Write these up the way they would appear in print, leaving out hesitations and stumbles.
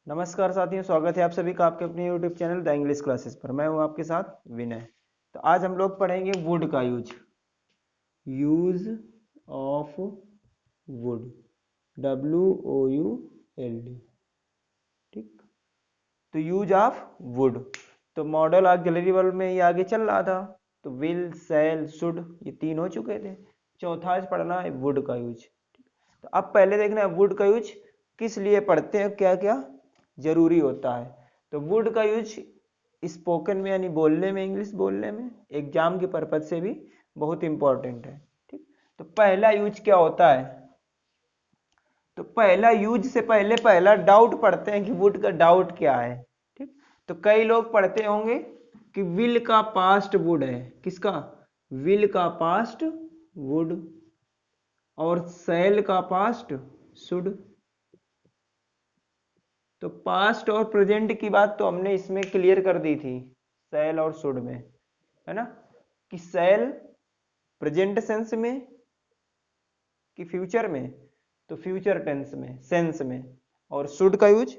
नमस्कार साथियों, स्वागत है आप सभी का आपके अपने YouTube channel the English classes पर। मैं हूं आपके साथ विनय। तो आज हम लोग पढ़ेंगे वुड का यूज ऑफ वुड, WOULD। ठीक, तो यूज ऑफ वुड, तो मॉडल ऑक्सिलरी वर्ब में ये आगे चल रहा था। तो विल, शैल, शुड ये तीन हो चुके थे। चौथा आज पढ़ना है वुड का यूज। तो अब पहले देखना है वुड का यूज किस लिए पढ़ते हैं, क्या क्या जरूरी होता है। तो वुड का यूज स्पोकन में यानी बोलने में, इंग्लिश बोलने में, एग्जाम के पर्पज से भी बहुत इंपॉर्टेंट है। ठीक, तो पहला यूज क्या होता है। तो पहला यूज से पहले पहला डाउट पढ़ते हैं कि वुड का डाउट क्या है। ठीक, तो कई लोग पढ़ते होंगे कि विल का पास्ट वुड है। किसका? विल का पास्ट वुड और शैल का पास्ट शुड। तो पास्ट और प्रेजेंट की बात तो हमने इसमें क्लियर कर दी थी, शैल और शुड में, है ना, कि शैल प्रेजेंट सेंस में कि फ्यूचर में। तो फ्यूचर टेंस में, सेंस में। और शुड का यूज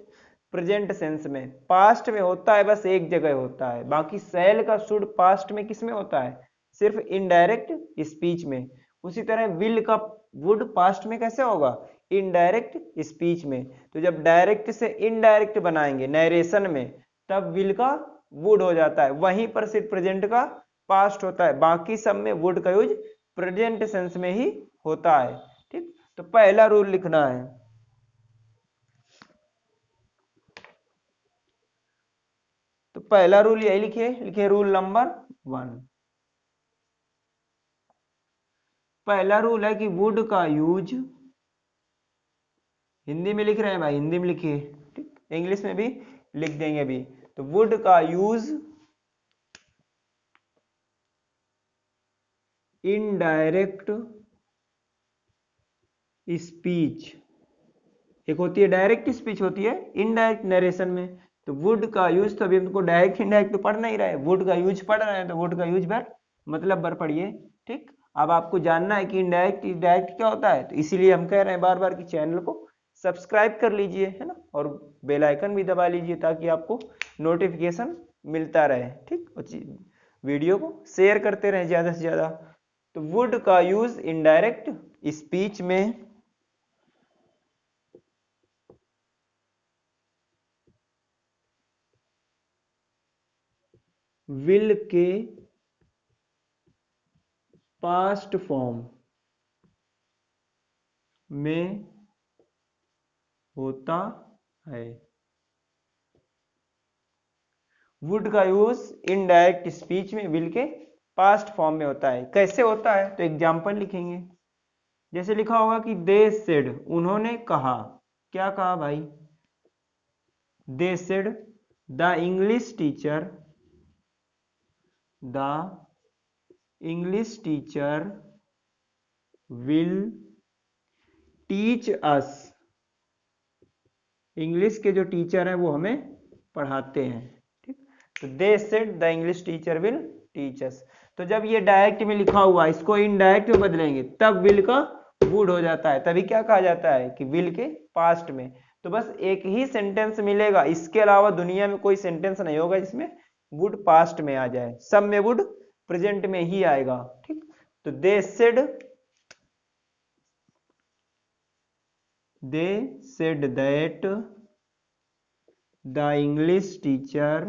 प्रेजेंट सेंस में। पास्ट में होता है, बस एक जगह होता है। बाकी शैल का शुड पास्ट में किस में होता है? सिर्फ इनडायरेक्ट स्पीच में। उसी तरह विल का वुड पास्ट में कैसे होगा? इनडायरेक्ट स्पीच में। तो जब डायरेक्ट से इनडायरेक्ट बनाएंगे नरेशन में, तब विल का वुड हो जाता है। वहीं पर सिर्फ प्रेजेंट का पास्ट होता है, बाकी सब में वुड का यूज प्रेजेंट सेंस में ही होता है। ठीक, तो पहला रूल लिखना है। तो पहला रूल यही लिखे रूल नंबर 1। पहला रूल है कि वुड का यूज, हिंदी में लिख रहे हैं भाई, हिंदी में लिखिए। ठीक, इंग्लिश में भी लिख देंगे अभी। तो वुड का यूज इनडायरेक्ट स्पीच, एक होती है डायरेक्ट स्पीच, होती है इनडायरेक्ट नरेशन में। तो वुड का यूज, तो अभी हमको डायरेक्ट इनडायरेक्ट तो पढ़ नहीं रहे, वुड का यूज पढ़ रहे हैं। तो वुड का यूज पर मतलब बर पढ़िए। ठीक, अब आपको जानना है कि इनडायरेक्ट डायरेक्ट क्या होता है, तो इसीलिए हम कह रहे हैं बार बार कि चैनल को सब्सक्राइब कर लीजिए, है ना, और बेल आइकन भी दबा लीजिए ताकि आपको नोटिफिकेशन मिलता रहे। ठीक, वीडियो को शेयर करते रहें ज़्यादा से ज़्यादा। तो वुड का यूज इनडायरेक्ट स्पीच में विल के पास्ट फॉर्म में होता है। वुड का यूज इनडायरेक्ट स्पीच में विल के पास्ट फॉर्म में होता है। कैसे होता है? तो एग्जांपल लिखेंगे। जैसे लिखा होगा कि दे सेड, उन्होंने कहा। क्या कहा भाई? They said the English teacher, the English teacher will teach us, English के जो टीचर हैं वो हमें पढ़ाते हैं। ठीक, तो they said the English teacher will teach us. तो जब ये डायरेक्ट में लिखा हुआ इसको इनडायरेक्ट में बदलेंगे तब विल का वुड हो जाता है। तभी क्या कहा जाता है कि विल के पास्ट में। तो बस एक ही सेंटेंस मिलेगा, इसके अलावा दुनिया में कोई सेंटेंस नहीं होगा जिसमें वुड पास्ट में आ जाए। सब में वुड प्रेजेंट में ही आएगा। ठीक, तो they said that the English teacher,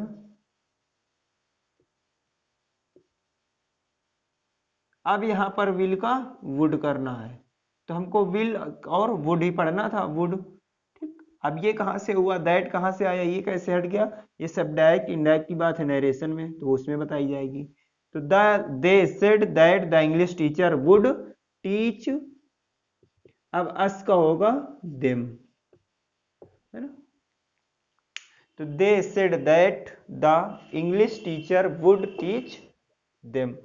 अब यहां पर विल का वुड करना है। तो हमको विल और वुड ही पढ़ना था, वुड। ठीक, अब ये कहां से हुआ, दैट कहां से आया, ये कैसे हट गया? ये सब डायरेक्ट इनडायरेक्ट की बात है नरेशन में, तो उसमें बताई जाएगी। तो they said that the English teacher would teach, अब अस का होगा देम, है ना। तो they said that the English teacher would teach them.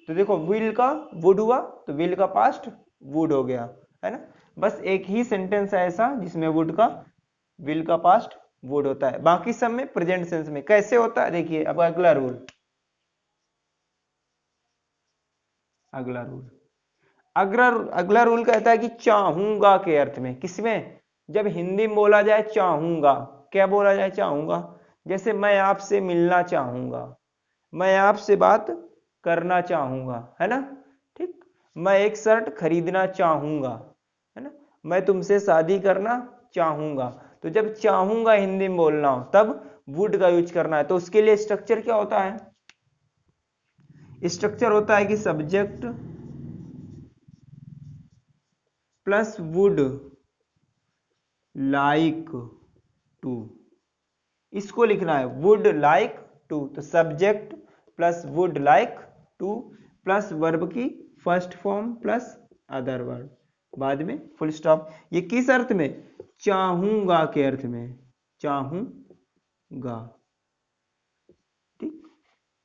तो देखो विल का वुड हुआ, तो विल का पास्ट वुड हो गया, है ना। बस एक ही सेंटेंस है ऐसा जिसमें वुड का, विल का पास्ट वुड होता है, बाकी सब में प्रेजेंट सेंस में। कैसे होता है देखिए। अब अगला रूल, अगला रूल अगला अगला रूल कहता है कि चाहूंगा के अर्थ में। किसमें? जब हिंदी में बोला जाए चाहूंगा, क्या बोला जाए चाहूंगा, जैसे मैं आपसे मिलना चाहूंगा, मैं आपसे बात करना चाहूंगा, है ना। ठीक, मैं एक शर्ट खरीदना चाहूंगा, है ना। मैं तुमसे शादी करना चाहूंगा। तो जब चाहूंगा हिंदी में बोलना हो तब वुड का यूज करना है। तो उसके लिए स्ट्रक्चर क्या होता है, स्ट्रक्चर होता है कि subject plus would like to, इसको लिखना है वुड लाइक टू। तो subject plus would like to plus verb की first form plus other word, बाद में फुल स्टॉप। ये किस अर्थ में, चाहूंगा के अर्थ में, चाहूंगा। ठीक,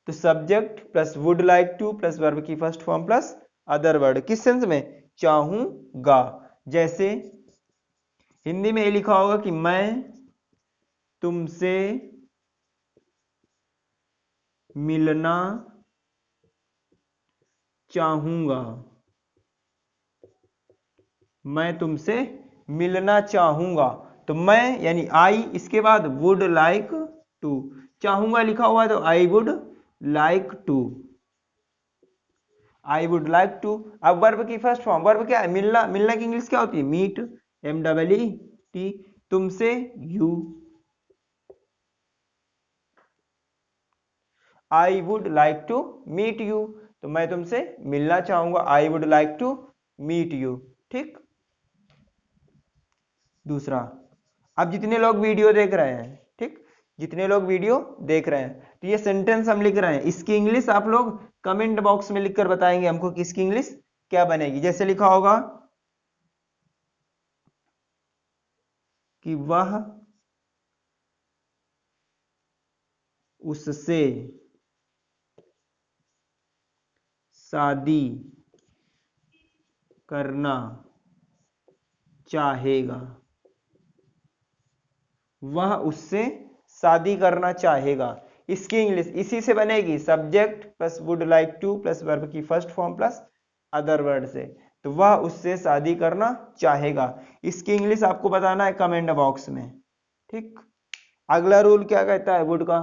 तो subject plus would like to plus verb की first form plus other word, किस सेंस में, चाहूंगा। जैसे हिंदी में ये लिखा होगा कि मैं तुमसे मिलना चाहूंगा, मैं तुमसे मिलना चाहूंगा। तो मैं यानी आई, इसके बाद वुड लाइक टू, चाहूंगा लिखा हुआ है तो I would like to, I would like to. अब वर्ब की फर्स्ट फॉर्म, वर्ब क्या है, मिलना। मिलना की इंग्लिश क्या होती है, मीट, MEET। तुमसे you, I would like to meet you. तो मैं तुमसे मिलना चाहूंगा, I would like to meet you. ठीक, दूसरा, अब जितने लोग वीडियो देख रहे हैं, ठीक, जितने लोग वीडियो देख रहे हैं, तो ये सेंटेंस हम लिख रहे हैं, इसकी इंग्लिश आप लोग कमेंट बॉक्स में लिखकर बताएंगे हमको कि इसकी इंग्लिश क्या बनेगी। जैसे लिखा होगा कि वह उससे शादी करना चाहेगा, वह उससे शादी करना चाहेगा। इसकी इंग्लिश इसी से बनेगी, subject plus would like to plus verb की first form plus other word से। तो वह उससे शादी करना चाहेगा, इसकी इंग्लिश आपको बताना है कमेंट बॉक्स में। ठीक, अगला रूल क्या कहता है वुड का,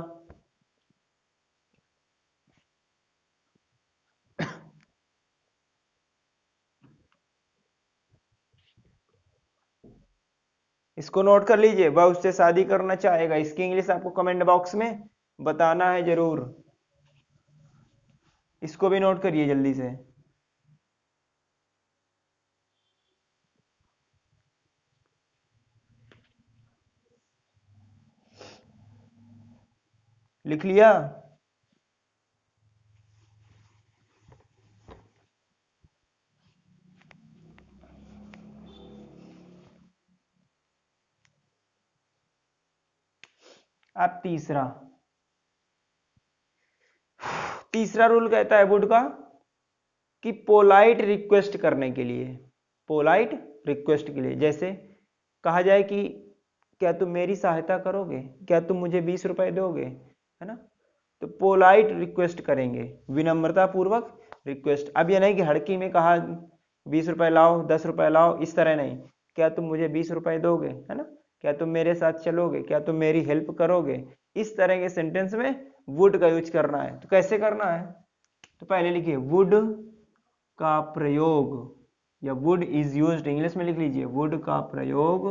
इसको नोट कर लीजिए, वह उससे शादी करना चाहेगा, इसकी इंग्लिश आपको कमेंट बॉक्स में बताना है जरूर। इसको भी नोट करिए जल्दी से। लिख लिया, अब तीसरा, तीसरा रूल कहता है वुड का कि पोलाइट रिक्वेस्ट करने के लिए, पोलाइट रिक्वेस्ट के लिए, जैसे कहा जाए कि क्या तुम मेरी सहायता करोगे, क्या तुम मुझे 20 रुपए दोगे, है ना। तो पोलाइट रिक्वेस्ट करेंगे, विनम्रता पूर्वक रिक्वेस्ट। अब ये नहीं कि हड़की में कहा 20 रुपए लाओ, 10 रुपए लाओ, इस तरह नहीं, क्या तुम मुझे 20 रुपए दोगे, है ना, क्या तुम मेरे साथ चलोगे, क्या तुम मेरी हेल्प करोगे, इस तरह के सेंटेंस में वुड का यूज करना है। तो कैसे करना है, तो पहले लिखिए वुड का प्रयोग, या वुड इज यूज्ड, इंग्लिश में लिख लीजिए वुड का प्रयोग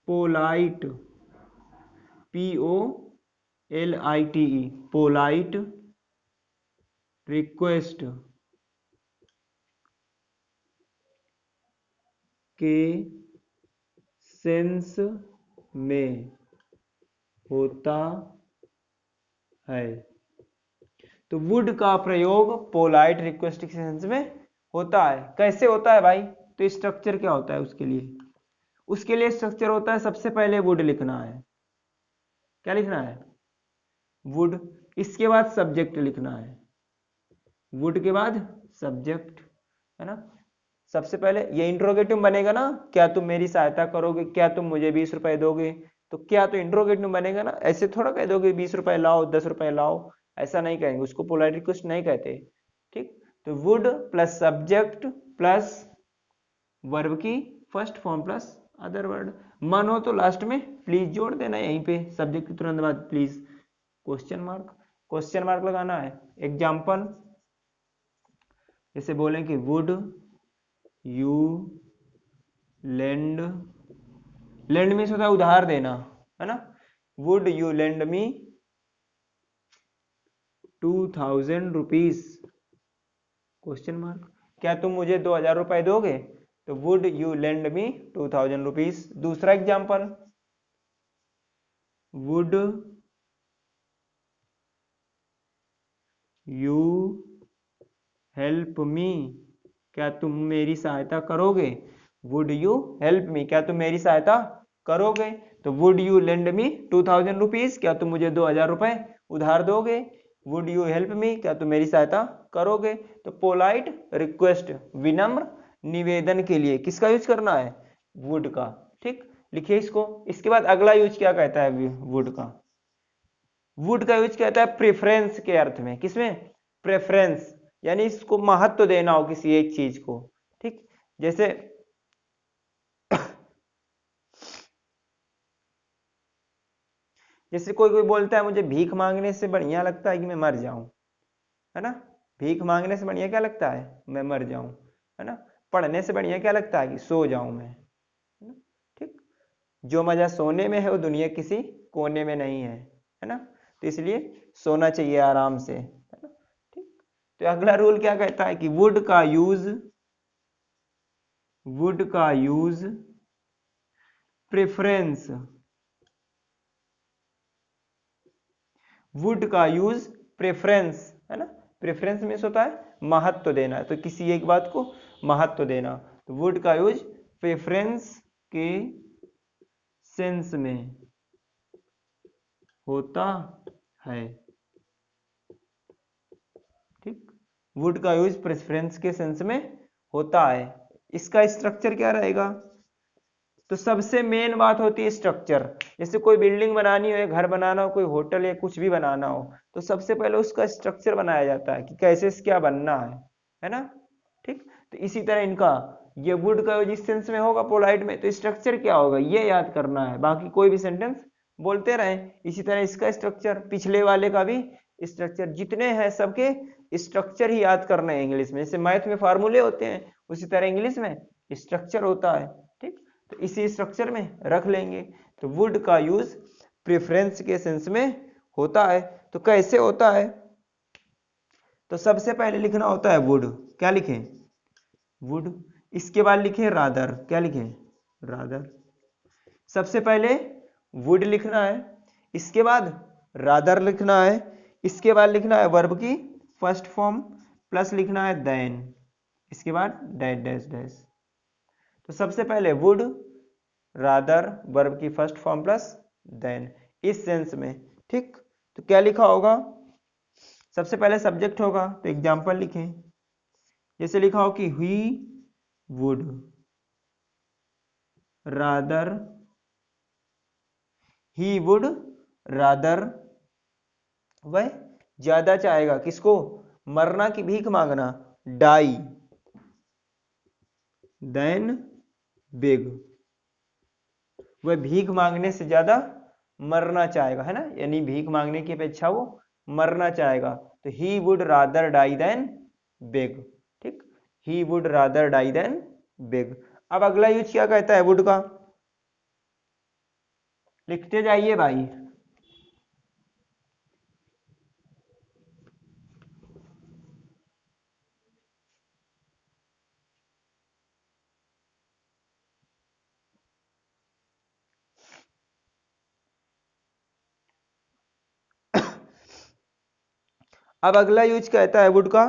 पोलाइट, POLITE, पोलाइट रिक्वेस्ट के सेंस में होता है। तो वुड का प्रयोग पोलाइट रिक्वेस्ट के सेंस में होता है। कैसे होता है भाई, तो स्ट्रक्चर क्या होता है उसके लिए, उसके लिए स्ट्रक्चर होता है, सबसे पहले वुड लिखना है, क्या लिखना है, वुड, इसके बाद सब्जेक्ट लिखना है, वुड के बाद सब्जेक्ट, है ना। सबसे पहले ये इंट्रोगेटिव बनेगा ना, क्या तुम मेरी सहायता करोगे, क्या तुम मुझे 20 रुपए दोगे, तो क्या तो इंट्रोगेटिव बनेगा ना, ऐसे थोड़ा कह दोगे 20 रुपए लाओ, 10 रुपए लाओ, ऐसा नहीं कहेंगे, उसको पोलाइट रिक्वेस्ट नहीं कहते। ठीक, तो would plus subject plus verb की first form plus other word. मन हो तो लास्ट में प्लीज जोड़ देना यहीं पे, सब्जेक्ट के तुरंत बाद प्लीज क्वेश्चन मार्क लगाना है। एग्जाम्पल जैसे बोलें कि would you lend, lend means होता है उधार देना, है ना। Would you lend me 2000 rupees question mark, क्या तुम मुझे 2000 रुपए दोगे, तो would you lend me 2000 rupees. दूसरा example, would you help me, क्या तुम मेरी सहायता करोगे, वुड यू हेल्प मी, क्या तुम मेरी सहायता करोगे। तो would you lend me 2000 rupees, क्या तुम मुझे 2000 रुपए उधार दोगे। वुड यू हेल्प मी, क्या तुम मेरी सहायता करोगे। तो पोलाइट रिक्वेस्ट, विनम्र निवेदन के लिए किसका यूज करना है, वुड का। ठीक, लिखिए इसको। इसके बाद अगला यूज क्या कहता है वुड का, वुड का यूज कहता है प्रेफरेंस के अर्थ में। किसमें, प्रेफरेंस, यानी इसको महत्व देना हो किसी एक चीज को। ठीक, जैसे जैसे कोई कोई बोलता है मुझे भीख मांगने से बढ़िया लगता है कि मैं मर जाऊं, है ना। भीख मांगने से बढ़िया क्या लगता है, मैं मर जाऊं, है ना। पढ़ने से बढ़िया क्या लगता है कि सो जाऊं मैं, है ना? ठीक, जो मजा सोने में है वो दुनिया किसी कोने में नहीं है ना। तो इसलिए सोना चाहिए आराम से, है ना। ठीक, तो अगला रूल क्या कहता है कि वुड का यूज प्रेफरेंस, वुड का यूज प्रेफरेंस, है ना। प्रेफरेंस मीन्स होता है महत्व देना, तो किसी एक बात को महत्व देना। तो वुड का यूज प्रेफरेंस के सेंस में होता है। ठीक, वुड का यूज प्रेफरेंस के सेंस में होता है। इसका स्ट्रक्चर क्या रहेगा, तो सबसे मेन बात होती है स्ट्रक्चर। जैसे कोई बिल्डिंग बनानी हो या घर बनाना हो, कोई होटल या कुछ भी बनाना हो, तो सबसे पहले उसका स्ट्रक्चर बनाया जाता है कि कैसे क्या बनना है ना। ठीक, तो इसी तरह इनका ये वुड का जिस सेंस में होगा पोलाइट में, तो स्ट्रक्चर क्या होगा ये याद करना है, बाकी कोई भी सेंटेंस बोलते रहे। इसी तरह इसका स्ट्रक्चर, पिछले वाले का भी स्ट्रक्चर, जितने हैं सबके स्ट्रक्चर ही याद करना है इंग्लिश में। जैसे मैथ में फार्मूले होते हैं, उसी तरह इंग्लिश में स्ट्रक्चर होता है। ठीक, तो इसी स्ट्रक्चर में रख लेंगे। तो वुड का यूज प्रेफरेंस के सेंस में होता है। तो कैसे होता है, तो सबसे पहले लिखना होता है वुड, क्या लिखें, वुड। इसके बाद लिखें रादर, क्या लिखें, रादर। सबसे पहले वुड लिखना है, इसके बाद रादर लिखना है, इसके बाद लिखना है वर्ब की फर्स्ट फॉर्म प्लस लिखना है देन, इसके बाद डैश डैश डैश। तो सबसे पहले वुड रादर वर्ब की फर्स्ट फॉर्म प्लस देन, इस सेंस में। ठीक, तो क्या लिखा होगा, सबसे पहले सब्जेक्ट होगा, तो एग्जाम्पल लिखें। जैसे लिखा हो कि ही would rather, he would rather, वह ज्यादा चाहेगा किसको, मरना की भीख मांगना, डाई देन बेग, वह भीख मांगने से ज्यादा मरना चाहेगा, है ना। यानी भीख मांगने की अपेक्षा वो मरना चाहेगा। तो he would rather die than beg. ठीक, he would rather die than beg. अब अगला यूज क्या कहता है वुड का, लिखते जाइए भाई। अब अगला यूज कहता है वुड का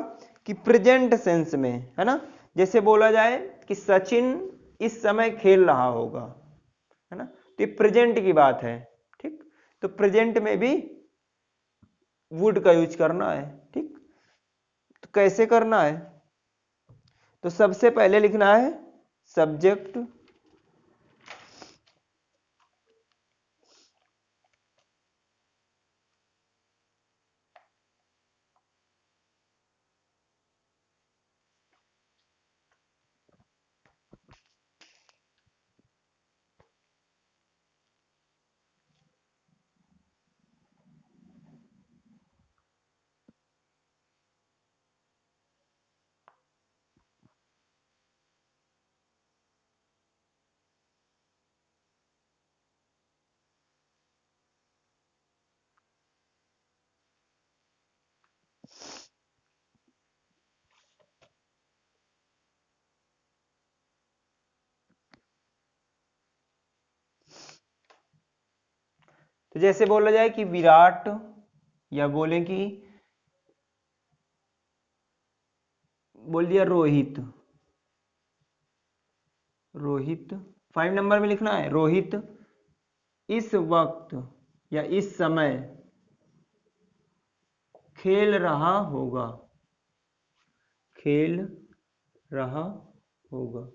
कि प्रेजेंट सेंस में, है ना। जैसे बोला जाए कि सचिन इस समय खेल रहा होगा, है ना, तो ये प्रेजेंट की बात है। ठीक, तो प्रेजेंट में भी वुड का यूज करना है। ठीक, तो कैसे करना है, तो सबसे पहले लिखना है सब्जेक्ट तो जैसे बोला जाए कि विराट, या बोले कि बोल दिया रोहित, रोहित 5 नंबर में लिखना है, रोहित इस वक्त या इस समय खेल रहा होगा, खेल रहा होगा,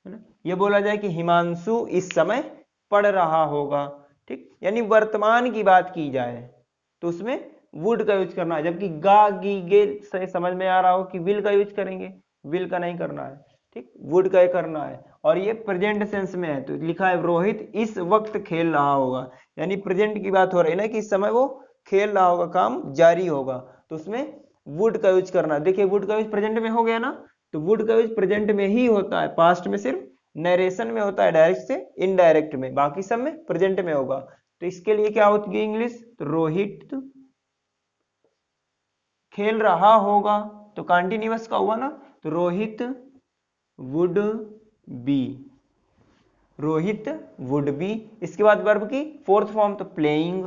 है ना। ये बोला जाए कि हिमांशु इस समय पढ़ रहा होगा, ठीक, यानी वर्तमान की बात की जाए तो उसमें वुड का यूज करना है, जबकि गा गी गे से समझ में आ रहा हो कि विल का यूज करेंगे, विल का नहीं करना है, ठीक, वुड का करना है। और ये प्रेजेंट सेंस में है तो लिखा है रोहित इस वक्त खेल रहा होगा, यानी प्रेजेंट की बात हो रही है ना कि इस समय वो खेल रहा होगा, काम जारी होगा, तो उसमें वुड का यूज करना। देखिए वुड का यूज प्रेजेंट में हो गया ना, तो वुड का यूज प्रेजेंट में ही होता है, पास्ट में सिर्फ नरेशन में होता है, डायरेक्ट से इनडायरेक्ट में, बाकी सब में प्रेजेंट में होगा। तो इसके लिए क्या होती है इंग्लिश, तो रोहित खेल रहा होगा, तो कंटिन्यूअस का हुआ ना, तो Rohit would be, Rohit would be. इसके बाद वर्ब की फोर्थ फॉर्म तो प्लेइंग,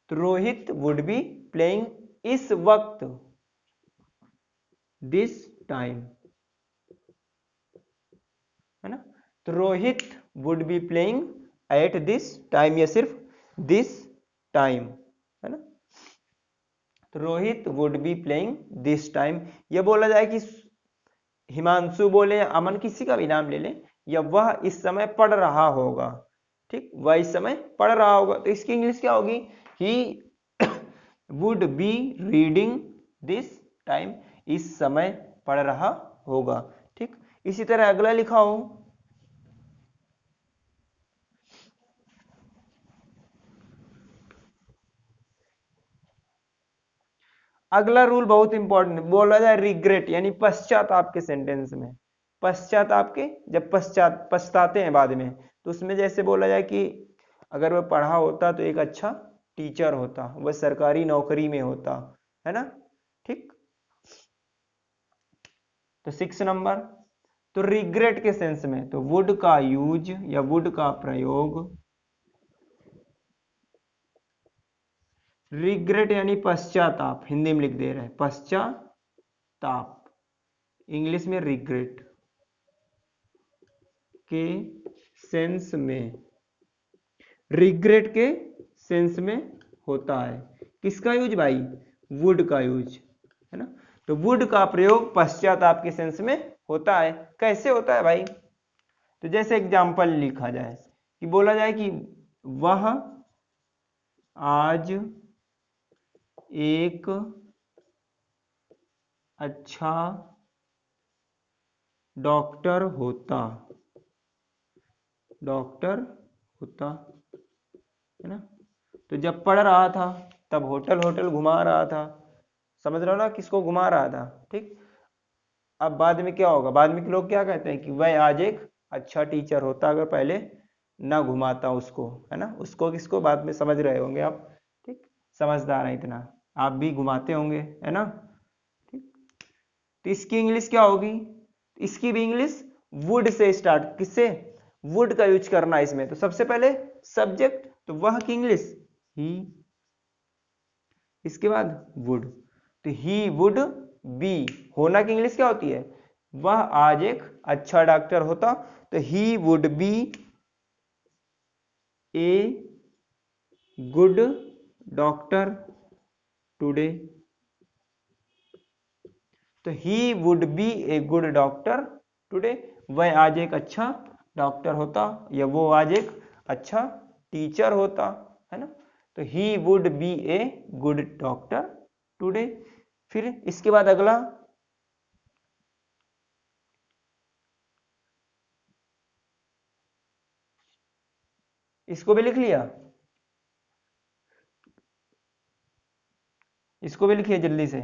तो रोहित वुड बी प्लेइंग इस वक्त, दिस टाइम, है ना। तो Rohit would be playing at this time, या सिर्फ दिस टाइम, है ना। तो Rohit would be playing this time. यह बोला जाए कि हिमांशु बोले या अमन, किसी का भी नाम ले लें, या वह इस समय पढ़ रहा होगा, ठीक, वह इस समय पढ़ रहा होगा, तो इसकी इंग्लिश क्या होगी, ही would be reading this time, इस समय पढ़ रहा होगा, ठीक। इसी तरह अगला लिखा हो, अगला रूल बहुत इंपॉर्टेंट बोला जाए, रिग्रेट यानी पश्चाताप के सेंटेंस में, पश्चाताप के जब पछताते हैं बाद में, तो उसमें जैसे बोला जाए कि अगर वह पढ़ा होता तो एक अच्छा टीचर होता, वह सरकारी नौकरी में होता, है ना, ठीक। तो 6 नंबर, तो रिग्रेट के सेंस में तो वुड का यूज या वुड का प्रयोग, रिग्रेट यानी पश्चाताप, हिंदी में लिख दे रहे हैं पश्चाताप, इंग्लिश में रिग्रेट के सेंस में, रिग्रेट के सेंस में होता है, किसका यूज भाई, वुड का यूज, है ना। तो वुड का प्रयोग पश्चाताप के सेंस में होता है। कैसे होता है भाई, तो जैसे एग्जाम्पल लिखा जाए कि बोला जाए कि वह आज एक अच्छा डॉक्टर होता, डॉक्टर होता, है ना। तो जब पढ़ रहा था तब होटल होटल घुमा रहा था, समझ रहे हो ना, किसको घुमा रहा था, ठीक। अब बाद में क्या होगा, बाद में के लोग क्या कहते हैं कि वह आज एक अच्छा टीचर होता अगर पहले ना घुमाता उसको, है ना, उसको किसको, बाद में समझ रहे होंगे आप, ठीक, समझदार है इतना, आप भी घुमाते होंगे, है ना, ठीक। तो इसकी इंग्लिश क्या होगी, इसकी भी इंग्लिश वुड से स्टार्ट, किससे, वुड का यूज करना है इसमें। तो सबसे पहले सब्जेक्ट, तो वह की इंग्लिश ही, इसके बाद वुड, तो ही वुड बी, होना की इंग्लिश क्या होती है, वह आज एक अच्छा डॉक्टर होता, तो he would be a good doctor today, तो he would be a good doctor today, वह आज एक अच्छा डॉक्टर होता, या वो आज एक अच्छा टीचर होता, है ना। तो he would be a good doctor today. फिर इसके बाद अगला, इसको भी लिख लिया, इसको भी लिखिए जल्दी से,